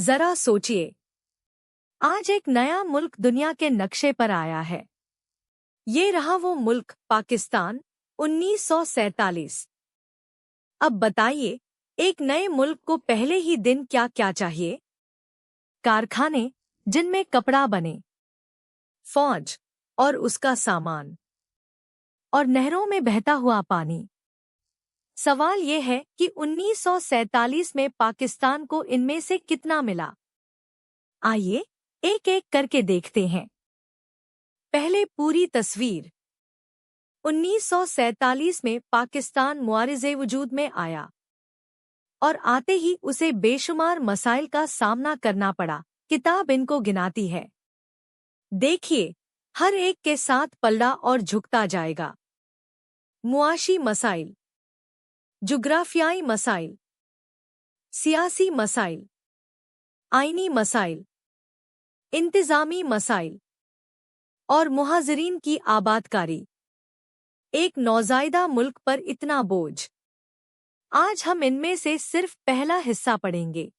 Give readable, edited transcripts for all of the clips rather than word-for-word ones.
जरा सोचिए, आज एक नया मुल्क दुनिया के नक्शे पर आया है। ये रहा वो मुल्क, पाकिस्तान, 1947। अब बताइए, एक नए मुल्क को पहले ही दिन क्या क्या चाहिए? कारखाने जिनमें कपड़ा बने, फौज और उसका सामान, और नहरों में बहता हुआ पानी। सवाल ये है कि 1947 में पाकिस्तान को इनमें से कितना मिला? आइए एक एक करके देखते हैं। पहले पूरी तस्वीर। 1947 में पाकिस्तान मुआरिज़े वजूद में आया और आते ही उसे बेशुमार मसाइल का सामना करना पड़ा। किताब इनको गिनाती है। देखिए, हर एक के साथ पलड़ा और झुकता जाएगा। मुआशी मसाइल, जुग्राफियाई मसाइल, सियासी मसाइल, आईनी मसाइल, इंतजामी मसाइल और मुहाजिरीन की आबादकारी। एक नौज़ायदा मुल्क पर इतना बोझ। आज हम इनमें से सिर्फ पहला हिस्सा पढ़ेंगे।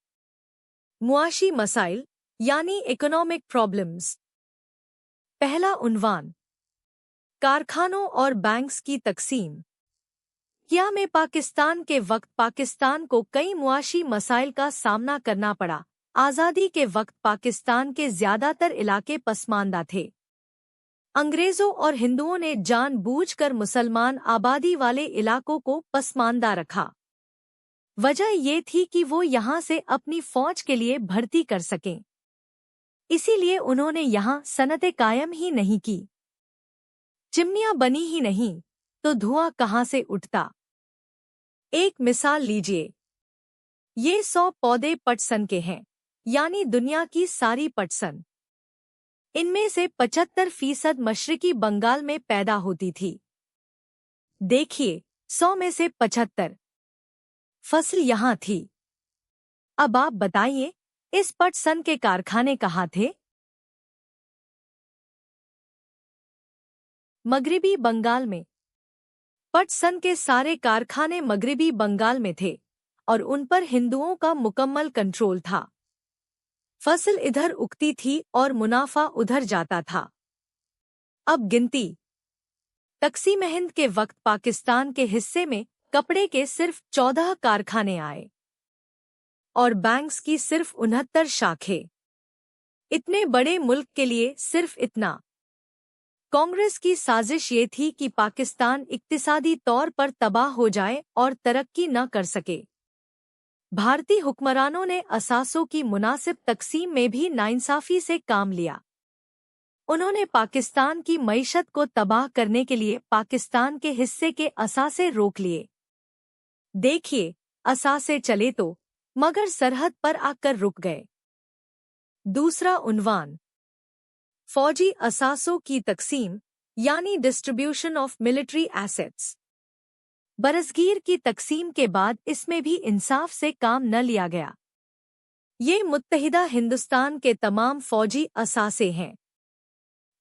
मुआशी मसाइल यानी इकोनॉमिक प्रॉब्लम्स। पहला उन्वान, कारखानों और बैंक्स की तकसीम। क्या में पाकिस्तान के वक्त पाकिस्तान को कई मुआशी मसाइल का सामना करना पड़ा। आज़ादी के वक्त पाकिस्तान के ज़्यादातर इलाके पसमानदा थे। अंग्रेज़ों और हिंदुओं ने जानबूझकर मुसलमान आबादी वाले इलाकों को पसमानदा रखा। वजह ये थी कि वो यहाँ से अपनी फौज के लिए भर्ती कर सकें। इसीलिए उन्होंने यहाँ सनतें कायम ही नहीं की। चिमनियाँ बनी ही नहीं तो धुआं कहाँ से उठता? एक मिसाल लीजिए। ये 100 पौधे पटसन के हैं, यानी दुनिया की सारी पटसन। इनमें से 75% मशरिकी बंगाल में पैदा होती थी। देखिए, 100 में से 75 फसल यहाँ थी। अब आप बताइए, इस पटसन के कारखाने कहाँ थे? मगरिबी बंगाल में। पटसन के सारे कारखाने मगरिबी बंगाल में थे और उन पर हिंदुओं का मुकम्मल कंट्रोल था। फसल इधर उगती थी और मुनाफा उधर जाता था। अब गिनती। तकसीम हिंद के वक्त पाकिस्तान के हिस्से में कपड़े के सिर्फ 14 कारखाने आए और बैंक्स की सिर्फ 69 शाखें। इतने बड़े मुल्क के लिए सिर्फ इतना। कांग्रेस की साजिश ये थी कि पाकिस्तान इक्तिसादी तौर पर तबाह हो जाए और तरक्की न कर सके। भारतीय हुक्मरानों ने असासों की मुनासिब तकसीम में भी नाइंसाफी से काम लिया। उन्होंने पाकिस्तान की मईशत को तबाह करने के लिए पाकिस्तान के हिस्से के असासे रोक लिए। देखिए, असासे चले तो मगर सरहद पर आकर रुक गए। दूसरा उन्वान, फौजी असासों की तकसीम यानी डिस्ट्रीब्यूशन ऑफ मिलिट्री एसेट्स। बरसगीर की तकसीम के बाद इसमें भी इंसाफ से काम न लिया गया। ये मुत्तहिदा हिंदुस्तान के तमाम फौजी असासे हैं।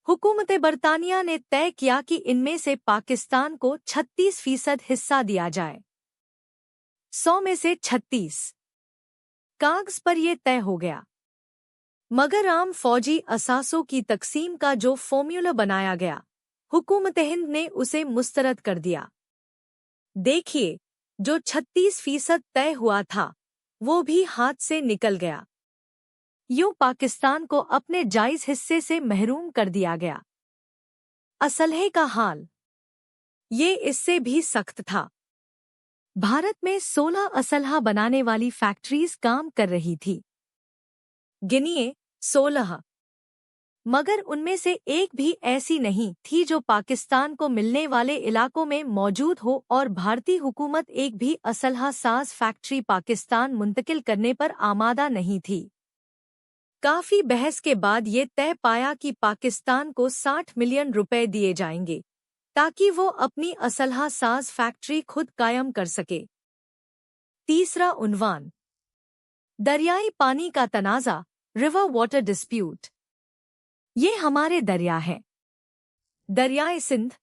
हुकूमत बरतानिया ने तय किया कि इनमें से पाकिस्तान को 36% हिस्सा दिया जाए। 100 में से 36 कागज पर यह तय हो गया। मगर आम फौजी असासों की तकसीम का जो फॉर्मूला बनाया गया, हुकूमत हिंद ने उसे मुस्तरद कर दिया। देखिए, जो 36% तय हुआ था वो भी हाथ से निकल गया। यूं पाकिस्तान को अपने जायज हिस्से से महरूम कर दिया गया। असलहे का हाल ये इससे भी सख्त था। भारत में 16 असलहा बनाने वाली फैक्ट्रीज काम कर रही थी। गिनिए, 16। मगर उनमें से एक भी ऐसी नहीं थी जो पाकिस्तान को मिलने वाले इलाकों में मौजूद हो और भारतीय हुकूमत एक भी असलहा साज फैक्ट्री पाकिस्तान मुंतकिल करने पर आमादा नहीं थी। काफी बहस के बाद ये तय पाया कि पाकिस्तान को 60 मिलियन रुपए दिए जाएंगे ताकि वो अपनी असलहा साज फैक्ट्री खुद कायम कर सके। तीसरा उन्वान, दरियाई पानी का तनाज़ा, रिवर वाटर डिस्प्यूट। ये हमारे दरिया हैं। दरियाए सिंध,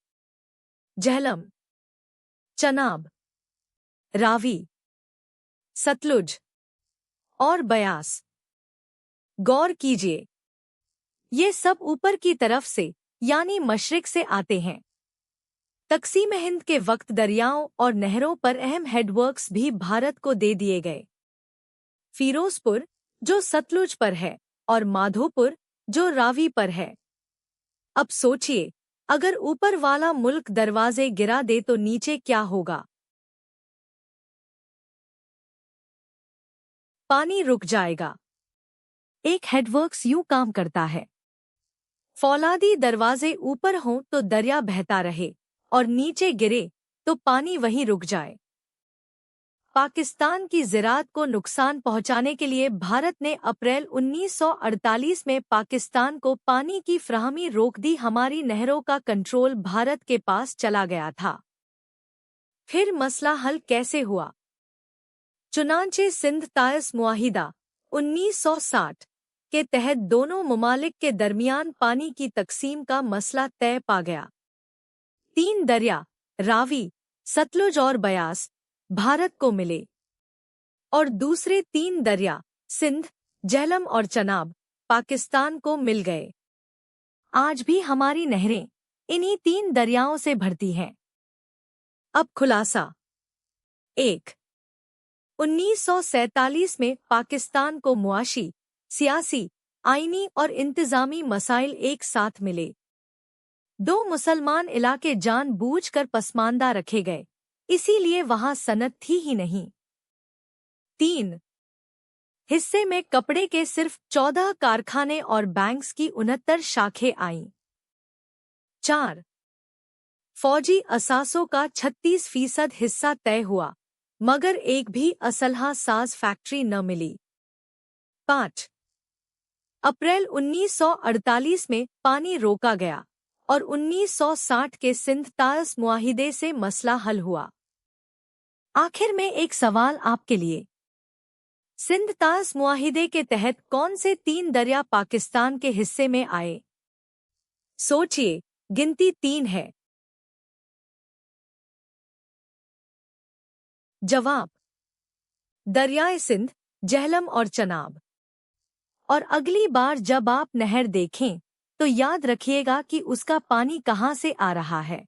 झेलम, चनाब, रावी, सतलुज और बयास। गौर कीजिए, ये सब ऊपर की तरफ से यानी मशरिक से आते हैं। तकसीम हिंद के वक्त दरियाओं और नहरों पर अहम हेडवर्क्स भी भारत को दे दिए गए। फिरोजपुर, जो सतलुज पर है, और माधोपुर, जो रावी पर है। अब सोचिए, अगर ऊपर वाला मुल्क दरवाजे गिरा दे तो नीचे क्या होगा? पानी रुक जाएगा। एक हेडवर्क्स यूं काम करता है। फौलादी दरवाजे ऊपर हों तो दरिया बहता रहे, और नीचे गिरे तो पानी वहीं रुक जाए। पाकिस्तान की ज़राअत को नुकसान पहुंचाने के लिए भारत ने अप्रैल 1948 में पाकिस्तान को पानी की फ्राहमी रोक दी। हमारी नहरों का कंट्रोल भारत के पास चला गया था। फिर मसला हल कैसे हुआ? चुनांचे सिंध ताइस मुआहिदा 1960 के तहत दोनों ममालिक के दरमियान पानी की तकसीम का मसला तय पा गया। 3 दरिया रावी, सतलुज और बयास भारत को मिले, और दूसरे 3 दरिया सिंध, झेलम और चनाब पाकिस्तान को मिल गए। आज भी हमारी नहरें इन्हीं 3 दरियाओं से भरती हैं। अब खुलासा 1। 1947 में पाकिस्तान को मुआशी, सियासी, आईनी और इंतजामी मसाइल एक साथ मिले। 2 मुसलमान इलाके जानबूझकर पसमानदा रखे गए, इसीलिए वहां सनत थी ही नहीं। 3। हिस्से में कपड़े के सिर्फ 14 कारखाने और बैंक्स की 69 शाखें आईं। 4। फौजी असासों का 36% हिस्सा तय हुआ, मगर एक भी असलहा साज फैक्ट्री न मिली। 5। अप्रैल 1948 में पानी रोका गया, और 1960 के सिंध ताइस मुआहिदे से मसला हल हुआ। आखिर में एक सवाल आपके लिए। सिंध ताइस मुआहिदे के तहत कौन से 3 दरिया पाकिस्तान के हिस्से में आए? सोचिए, गिनती 3 है। जवाब: दरियाए सिंध, झेलम और चनाब। और अगली बार जब आप नहर देखें तो याद रखिएगा कि उसका पानी कहाँ से आ रहा है।